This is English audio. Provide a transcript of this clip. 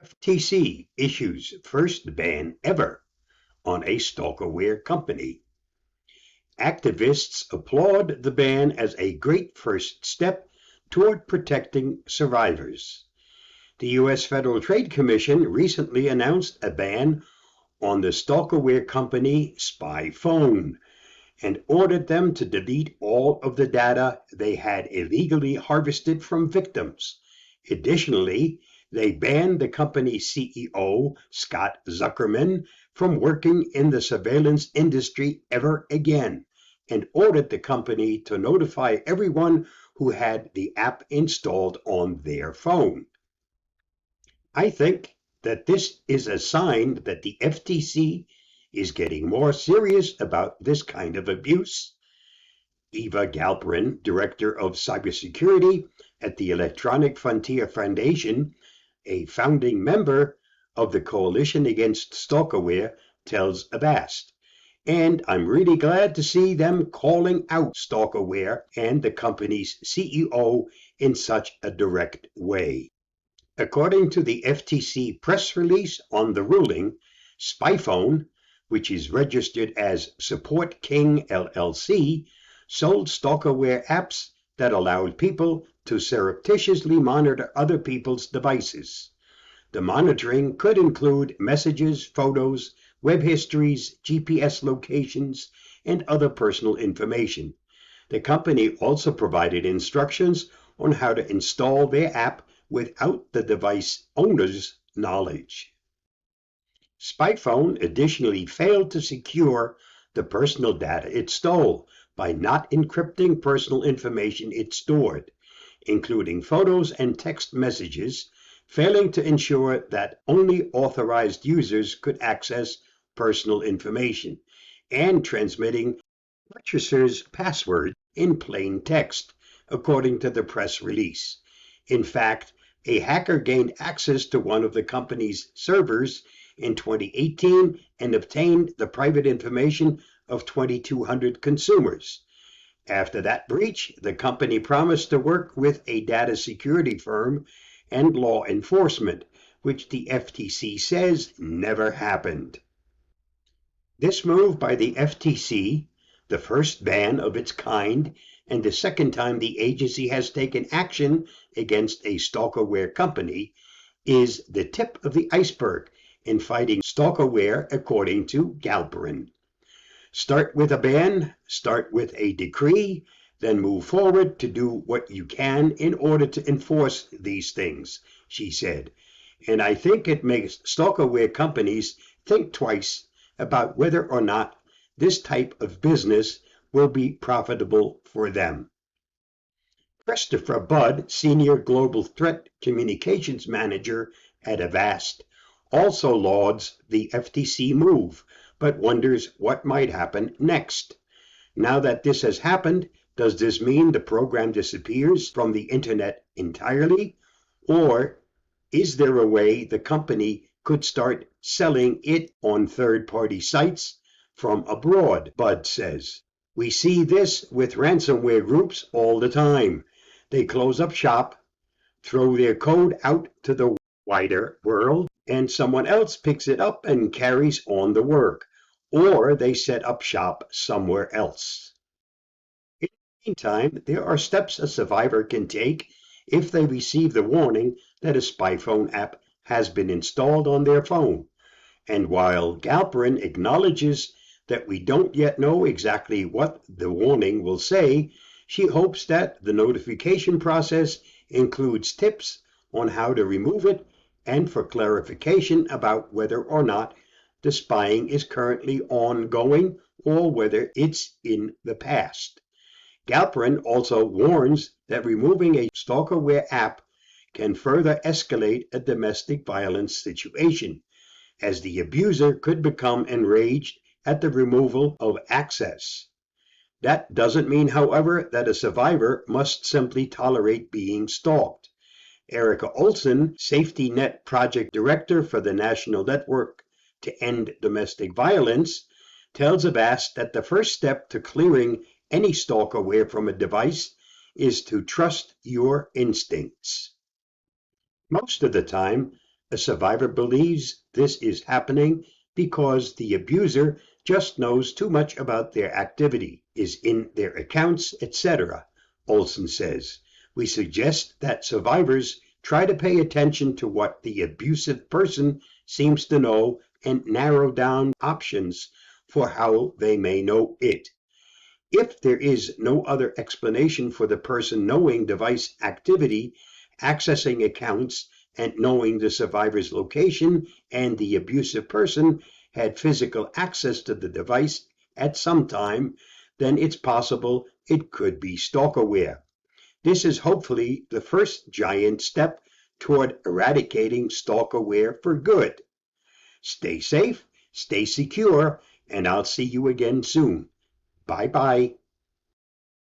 FTC issues first ban ever on a stalkerware company. Activists applaud the ban as a great first step toward protecting survivors. The U.S. Federal Trade Commission recently announced a ban on the stalkerware company SpyPhone and ordered them to delete all of the data they had illegally harvested from victims. Additionally, they banned the company's CEO, Scott Zuckerman, from working in the surveillance industry ever again, and ordered the company to notify everyone who had the app installed on their phone. I think that this is a sign that the FTC is getting more serious about this kind of abuse. Eva Galperin, Director of Cybersecurity at the Electronic Frontier Foundation, a founding member of the Coalition Against Stalkerware, tells Avast. And I'm really glad to see them calling out stalkerware and the company's CEO in such a direct way. According to the FTC press release on the ruling, SpyPhone, which is registered as Support King LLC, sold stalkerware apps that allowed people to surreptitiously monitor other people's devices. The monitoring could include messages, photos, web histories, GPS locations, and other personal information. The company also provided instructions on how to install their app without the device owner's knowledge. SpyPhone additionally failed to secure the personal data it stole by not encrypting personal information it stored, including photos and text messages, failing to ensure that only authorized users could access personal information, and transmitting purchasers' password in plain text, according to the press release. In fact, a hacker gained access to one of the company's servers in 2018 and obtained the private information of 2,200 consumers. After that breach, the company promised to work with a data security firm and law enforcement, which the FTC says never happened. This move by the FTC, the first ban of its kind, and the second time the agency has taken action against a stalkerware company, is the tip of the iceberg in fighting stalkerware, according to Galperin. Start with a ban, start with a decree, then move forward to do what you can in order to enforce these things, she said. And I think it makes stalkerware companies think twice about whether or not this type of business will be profitable for them. Christopher Budd, Senior Global Threat Communications Manager at Avast, also lauds the FTC move, but wonders what might happen next. Now that this has happened, does this mean the program disappears from the internet entirely? Or is there a way the company could start selling it on third-party sites from abroad? Budd says. We see this with ransomware groups all the time. They close up shop, throw their code out to the wider world, and someone else picks it up and carries on the work, or they set up shop somewhere else. In the meantime, there are steps a survivor can take if they receive the warning that a SpyPhone app has been installed on their phone. And while Galperin acknowledges that we don't yet know exactly what the warning will say, she hopes that the notification process includes tips on how to remove it and for clarification about whether or not the spying is currently ongoing or whether it's in the past. Galperin also warns that removing a stalkerware app can further escalate a domestic violence situation, as the abuser could become enraged at the removal of access. That doesn't mean, however, that a survivor must simply tolerate being stalked. Erica Olson, Safety Net Project Director for the National Network to End Domestic Violence, tells Avast that the first step to clearing any stalkerware from a device is to trust your instincts. Most of the time, A survivor believes this is happening because the abuser just knows too much about their activity, is in their accounts, etc., Olson says. We suggest that survivors try to pay attention to what the abusive person seems to know and narrow down options for how they may know it. If there is no other explanation for the person knowing device activity, accessing accounts, and knowing the survivor's location, and the abusive person had physical access to the device at some time, then it's possible it could be stalkerware. This is hopefully the first giant step toward eradicating stalkerware for good. Stay safe, stay secure, and I'll see you again soon. Bye bye.